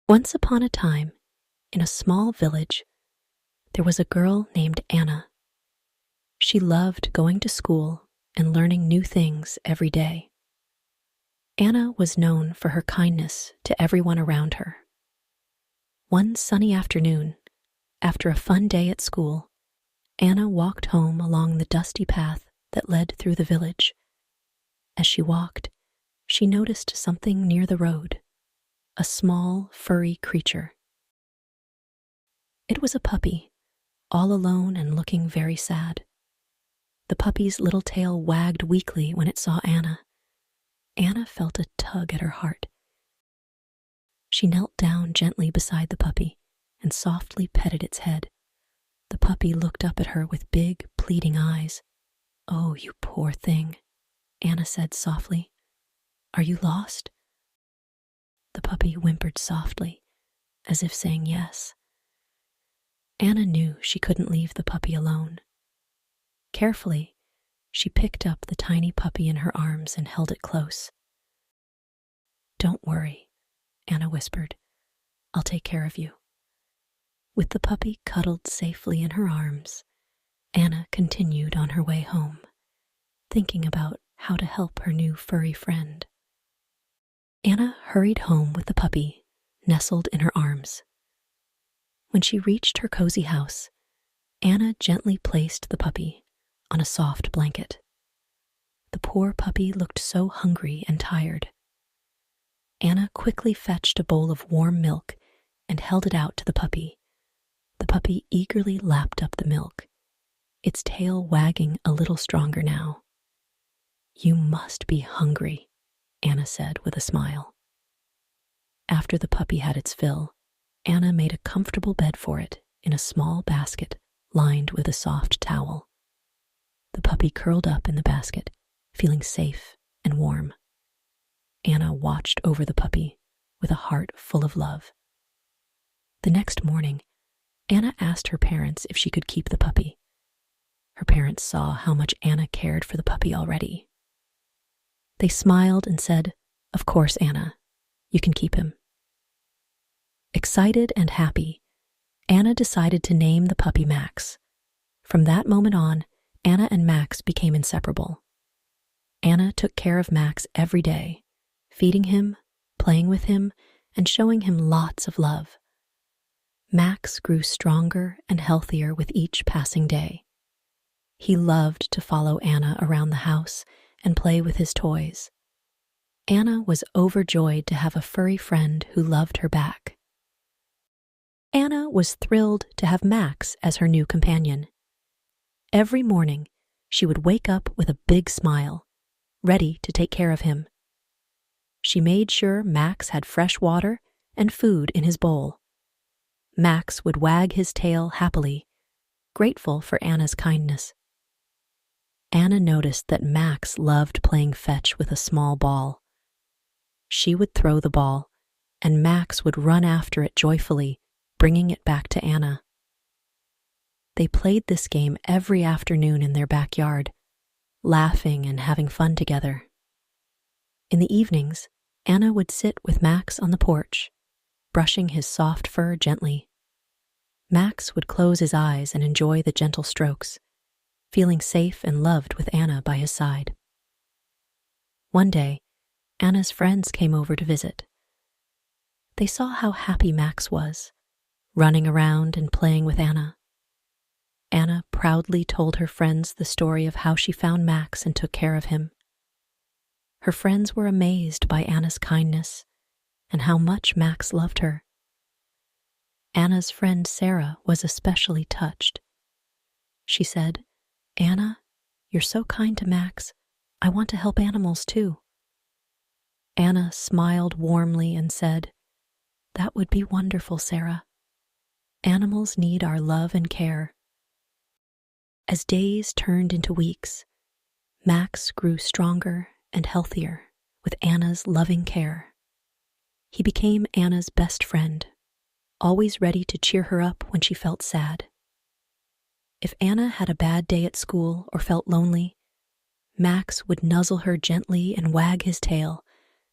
Once upon a time, in a small village, there was a girl named Anna. She loved going to school and learning new things every day. Anna was known for her kindness to everyone around her. One sunny afternoon, after a fun day at school, Anna walked home along the dusty path that led through the village. As she walked, she noticed something near the road, a small, furry creature. It was a puppy, all alone and looking very sad. The puppy's little tail wagged weakly when it saw Anna. Anna felt a tug at her heart. She knelt down gently beside the puppy and softly petted its head. The puppy looked up at her with big, pleading eyes. "Oh, you poor thing," Anna said softly. "Are you lost?" The puppy whimpered softly, as if saying yes. Anna knew she couldn't leave the puppy alone. Carefully, she picked up the tiny puppy in her arms and held it close. "Don't worry," Anna whispered. "I'll take care of you." With the puppy cuddled safely in her arms, Anna continued on her way home, thinking about how to help her new furry friend. Anna hurried home with the puppy, nestled in her arms. When she reached her cozy house, Anna gently placed the puppy on a soft blanket. The poor puppy looked so hungry and tired. Anna quickly fetched a bowl of warm milk and held it out to the puppy. The puppy eagerly lapped up the milk, its tail wagging a little stronger now. "You must be hungry," Anna said with a smile. After the puppy had its fill, Anna made a comfortable bed for it in a small basket lined with a soft towel. The puppy curled up in the basket, feeling safe and warm. Anna watched over the puppy with a heart full of love. The next morning, Anna asked her parents if she could keep the puppy. Her parents saw how much Anna cared for the puppy already. They smiled and said, "Of course, Anna, you can keep him." Excited and happy, Anna decided to name the puppy Max. From that moment on, Anna and Max became inseparable. Anna took care of Max every day, feeding him, playing with him, and showing him lots of love. Max grew stronger and healthier with each passing day. He loved to follow Anna around the house and play with his toys. Anna was overjoyed to have a furry friend who loved her back. Anna was thrilled to have Max as her new companion. Every morning, she would wake up with a big smile, ready to take care of him. She made sure Max had fresh water and food in his bowl. Max would wag his tail happily, grateful for Anna's kindness. Anna noticed that Max loved playing fetch with a small ball. She would throw the ball, and Max would run after it joyfully, bringing it back to Anna. They played this game every afternoon in their backyard, laughing and having fun together. In the evenings, Anna would sit with Max on the porch, brushing his soft fur gently. Max would close his eyes and enjoy the gentle strokes, feeling safe and loved with Anna by his side. One day, Anna's friends came over to visit. They saw how happy Max was, running around and playing with Anna. Anna proudly told her friends the story of how she found Max and took care of him. Her friends were amazed by Anna's kindness and how much Max loved her. Anna's friend Sarah was especially touched. She said, "Anna, you're so kind to Max. I want to help animals too." Anna smiled warmly and said, "That would be wonderful, Sarah. Animals need our love and care." As days turned into weeks, Max grew stronger and healthier with Anna's loving care. He became Anna's best friend, always ready to cheer her up when she felt sad. If Anna had a bad day at school or felt lonely, Max would nuzzle her gently and wag his tail,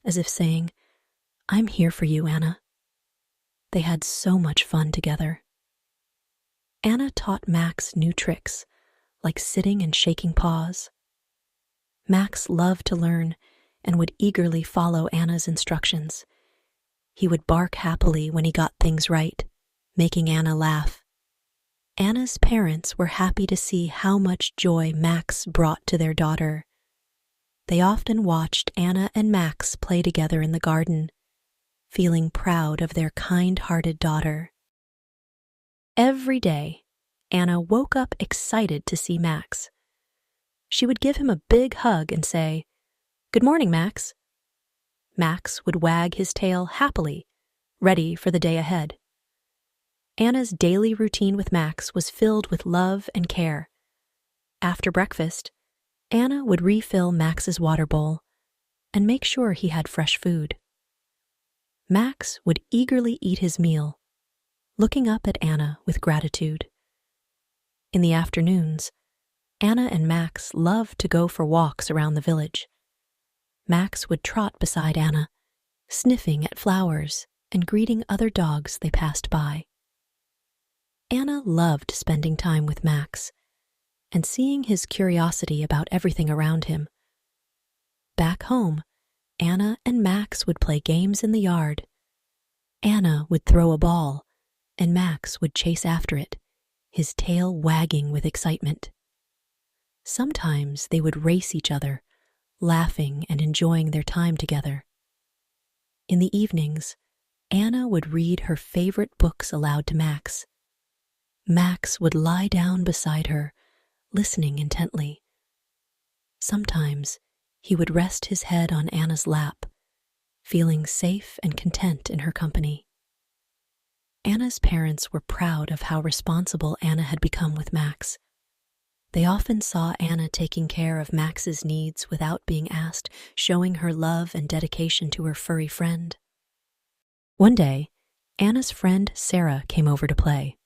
as if saying, "I'm here for you, Anna." They had so much fun together. Anna taught Max new tricks, like sitting and shaking paws. Max loved to learn and would eagerly follow Anna's instructions. He would bark happily when he got things right, making Anna laugh. Anna's parents were happy to see how much joy Max brought to their daughter. They often watched Anna and Max play together in the garden, feeling proud of their kind-hearted daughter. Every day, Anna woke up excited to see Max. She would give him a big hug and say, "Good morning, Max." Max would wag his tail happily, ready for the day ahead. Anna's daily routine with Max was filled with love and care. After breakfast, Anna would refill Max's water bowl and make sure he had fresh food. Max would eagerly eat his meal, looking up at Anna with gratitude. In the afternoons, Anna and Max loved to go for walks around the village. Max would trot beside Anna, sniffing at flowers and greeting other dogs they passed by. Anna loved spending time with Max and seeing his curiosity about everything around him. Back home, Anna and Max would play games in the yard. Anna would throw a ball, and Max would chase after it, his tail wagging with excitement. Sometimes they would race each other, laughing and enjoying their time together. In the evenings, Anna would read her favorite books aloud to Max. Max would lie down beside her, listening intently. Sometimes he would rest his head on Anna's lap, feeling safe and content in her company. Anna's parents were proud of how responsible Anna had become with Max. They often saw Anna taking care of Max's needs without being asked, showing her love and dedication to her furry friend. One day, Anna's friend Sarah came over to play.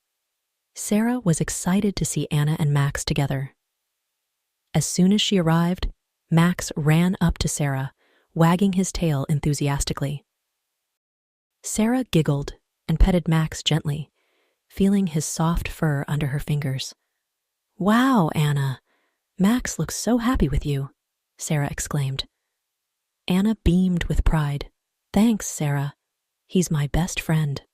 Sarah was excited to see Anna and Max together. As soon as she arrived, Max ran up to Sarah, wagging his tail enthusiastically. Sarah giggled and petted Max gently, feeling his soft fur under her fingers. "Wow, Anna! Max looks so happy with you," Sarah exclaimed. Anna beamed with pride. "Thanks, Sarah. He's my best friend."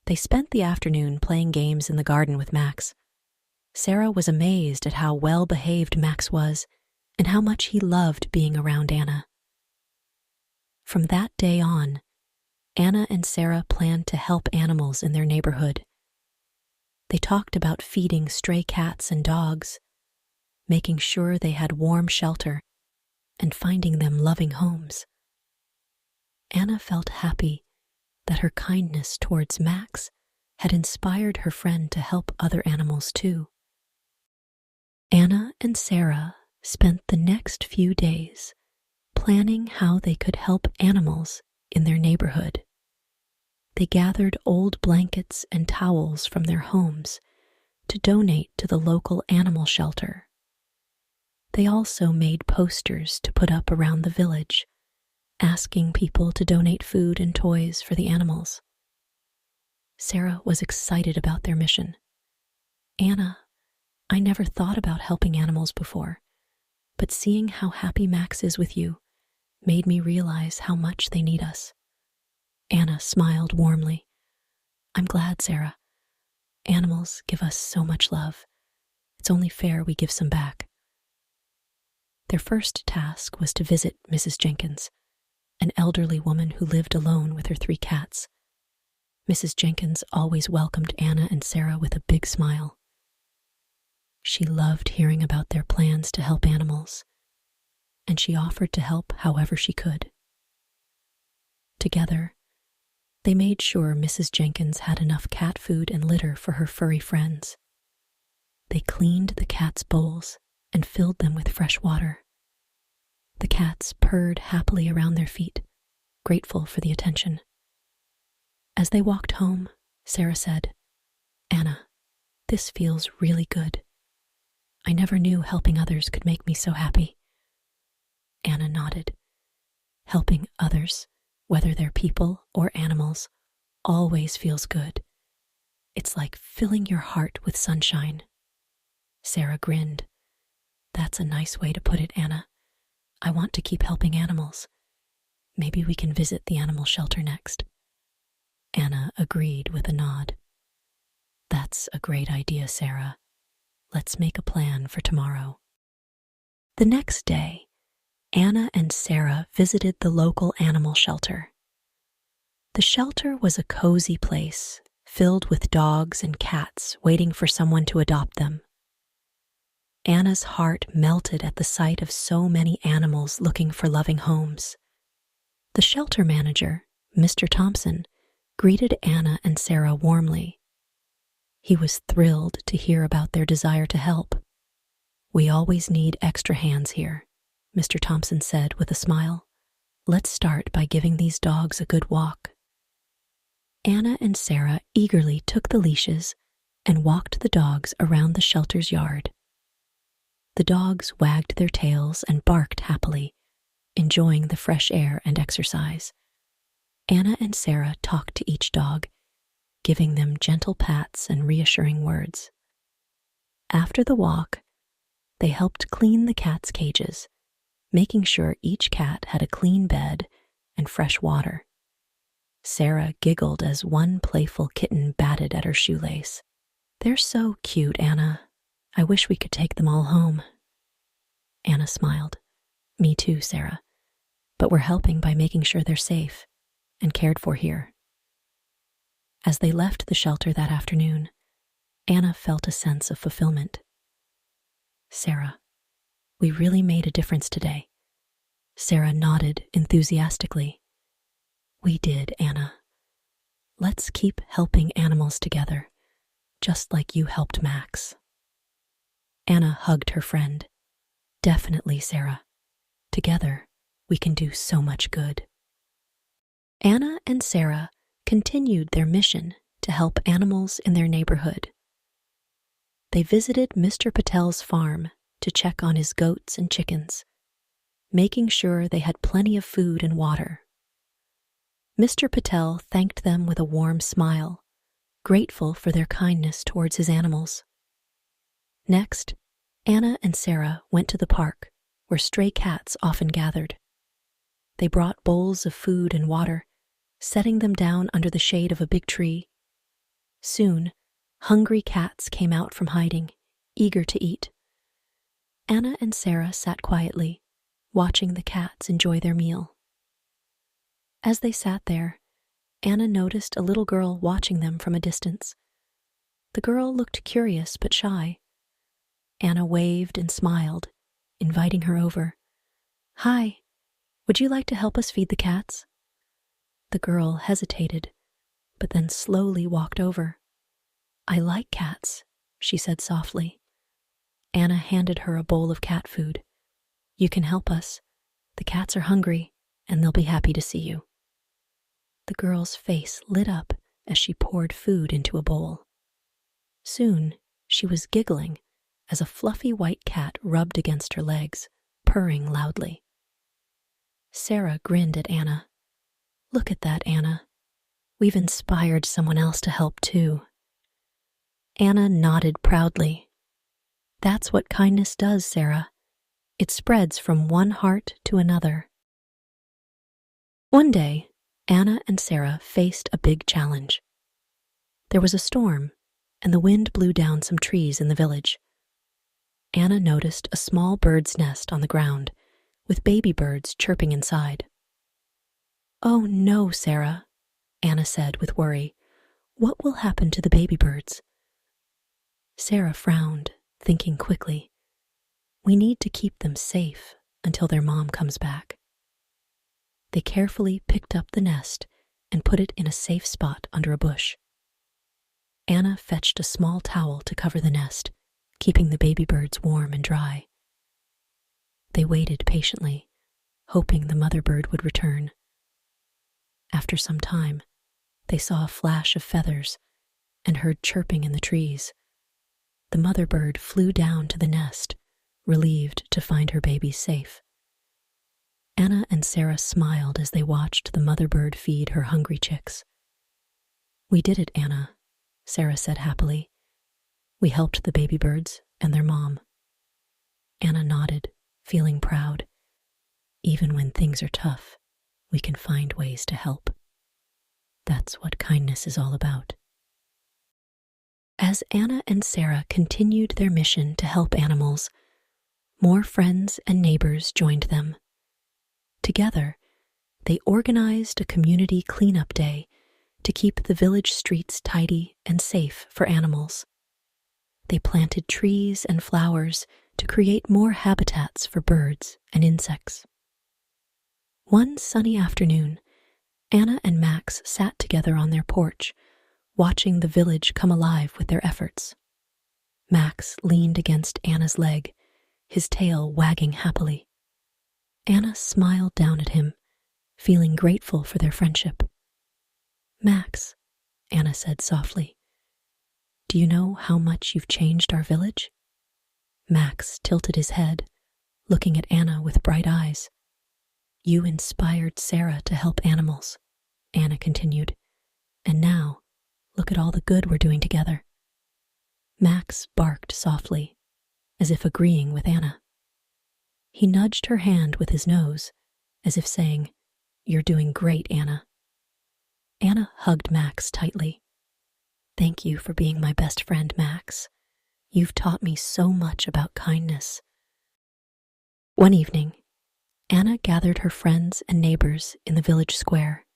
They spent the afternoon playing games in the garden with Max. Sarah was amazed at how well-behaved Max was and how much he loved being around Anna. From that day on, Anna and Sarah planned to help animals in their neighborhood. They talked about feeding stray cats and dogs, making sure they had warm shelter, and finding them loving homes. Anna felt happy that her kindness towards Max had inspired her friend to help other animals too. Anna and Sarah spent the next few days planning how they could help animals in their neighborhood. They gathered old blankets and towels from their homes to donate to the local animal shelter. They also made posters to put up around the village, asking people to donate food and toys for the animals. Sarah was excited about their mission. "Anna, I never thought about helping animals before, but seeing how happy Max is with you made me realize how much they need us." Anna smiled warmly. "I'm glad, Sarah. Animals give us so much love. It's only fair we give some back." Their first task was to visit Mrs. Jenkins, an elderly woman who lived alone with her 3 cats. Mrs. Jenkins always welcomed Anna and Sarah with a big smile. She loved hearing about their plans to help animals, and she offered to help however she could. Together, they made sure Mrs. Jenkins had enough cat food and litter for her furry friends. They cleaned the cats' bowls and filled them with fresh water. The cats purred happily around their feet, grateful for the attention. As they walked home, Sarah said, "Anna, this feels really good. I never knew helping others could make me so happy." Anna nodded. Helping others, whether they're people or animals, always feels good. It's like filling your heart with sunshine. Sarah grinned. That's a nice way to put it, Anna. I want to keep helping animals. Maybe we can visit the animal shelter next. Anna agreed with a nod. That's a great idea, Sarah. Let's make a plan for tomorrow. The next day, Anna and Sarah visited the local animal shelter. The shelter was a cozy place filled with dogs and cats waiting for someone to adopt them. Anna's heart melted at the sight of so many animals looking for loving homes. The shelter manager, Mr. Thompson, greeted Anna and Sarah warmly. He was thrilled to hear about their desire to help. We always need extra hands here, Mr. Thompson said with a smile. Let's start by giving these dogs a good walk. Anna and Sarah eagerly took the leashes and walked the dogs around the shelter's yard. The dogs wagged their tails and barked happily, enjoying the fresh air and exercise. Anna and Sarah talked to each dog, giving them gentle pats and reassuring words. After the walk, they helped clean the cats' cages, making sure each cat had a clean bed and fresh water. Sarah giggled as one playful kitten batted at her shoelace. They're so cute, Anna. I wish we could take them all home. Anna smiled. Me too, Sarah. But we're helping by making sure they're safe and cared for here. As they left the shelter that afternoon, Anna felt a sense of fulfillment. Sarah, we really made a difference today. Sarah nodded enthusiastically. We did, Anna. Let's keep helping animals together, just like you helped Max. Anna hugged her friend. Definitely, Sarah. Together, we can do so much good. Anna and Sarah continued their mission to help animals in their neighborhood. They visited Mr. Patel's farm to check on his goats and chickens, making sure they had plenty of food and water. Mr. Patel thanked them with a warm smile, grateful for their kindness towards his animals. Next, Anna and Sarah went to the park, where stray cats often gathered. They brought bowls of food and water, setting them down under the shade of a big tree. Soon, hungry cats came out from hiding, eager to eat. Anna and Sarah sat quietly, watching the cats enjoy their meal. As they sat there, Anna noticed a little girl watching them from a distance. The girl looked curious but shy. Anna waved and smiled, inviting her over. Hi, would you like to help us feed the cats? The girl hesitated, but then slowly walked over. I like cats, she said softly. Anna handed her a bowl of cat food. You can help us. The cats are hungry, and they'll be happy to see you. The girl's face lit up as she poured food into a bowl. Soon, she was giggling as a fluffy white cat rubbed against her legs, purring loudly. Sarah grinned at Anna. Look at that, Anna. We've inspired someone else to help too. Anna nodded proudly. That's what kindness does, Sarah. It spreads from one heart to another. One day, Anna and Sarah faced a big challenge. There was a storm, and the wind blew down some trees in the village. Anna noticed a small bird's nest on the ground, with baby birds chirping inside. Oh no, Sarah, Anna said with worry. What will happen to the baby birds? Sarah frowned, thinking quickly. We need to keep them safe until their mom comes back. They carefully picked up the nest and put it in a safe spot under a bush. Anna fetched a small towel to cover the nest, keeping the baby birds warm and dry. They waited patiently, hoping the mother bird would return. After some time, they saw a flash of feathers and heard chirping in the trees. The mother bird flew down to the nest, relieved to find her babies safe. Anna and Sarah smiled as they watched the mother bird feed her hungry chicks. We did it, Anna, Sarah said happily. We helped the baby birds and their mom. Anna nodded, feeling proud. Even when things are tough, we can find ways to help. That's what kindness is all about. As Anna and Sarah continued their mission to help animals, more friends and neighbors joined them. Together, they organized a community cleanup day to keep the village streets tidy and safe for animals. They planted trees and flowers to create more habitats for birds and insects. One sunny afternoon, Anna and Max sat together on their porch, watching the village come alive with their efforts. Max leaned against Anna's leg, his tail wagging happily. Anna smiled down at him, feeling grateful for their friendship. Max, Anna said softly, do you know how much you've changed our village? Max tilted his head, looking at Anna with bright eyes. You inspired Sarah to help animals, Anna continued, and now, look at all the good we're doing together. Max barked softly, as if agreeing with Anna. He nudged her hand with his nose, as if saying, You're doing great, Anna. Anna hugged Max tightly. Thank you for being my best friend, Max. You've taught me so much about kindness. One evening, Anna gathered her friends and neighbors in the village square.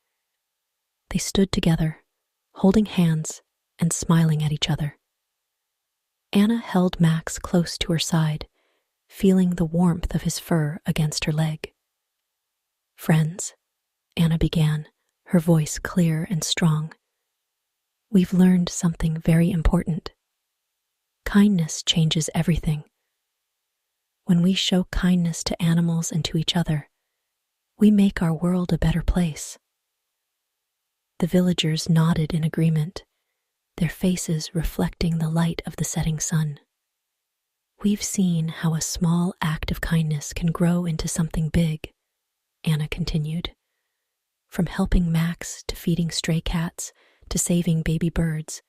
They stood together, holding hands and smiling at each other. Anna held Max close to her side, feeling the warmth of his fur against her leg. Friends, Anna began, her voice clear and strong. We've learned something very important. Kindness changes everything. When we show kindness to animals and to each other, we make our world a better place. The villagers nodded in agreement, their faces reflecting the light of the setting sun. We've seen how a small act of kindness can grow into something big, Anna continued. From helping Max to feeding stray cats to saving baby birds,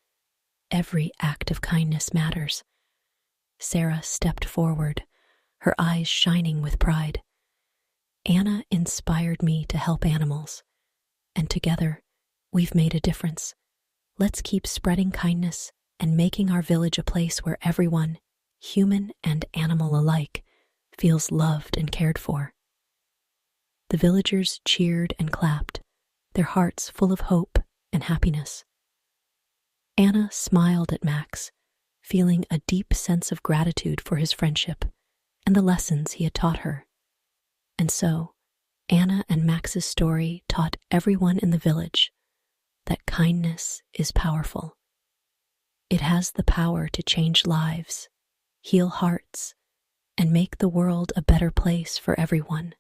every act of kindness matters. Sarah stepped forward, her eyes shining with pride. Anna inspired me to help animals, and together, we've made a difference. Let's keep spreading kindness and making our village a place where everyone, human and animal alike, feels loved and cared for. The villagers cheered and clapped, their hearts full of hope and happiness. Anna smiled at Max, feeling a deep sense of gratitude for his friendship and the lessons he had taught her. And so, Anna and Max's story taught everyone in the village that kindness is powerful. It has the power to change lives, heal hearts, and make the world a better place for everyone.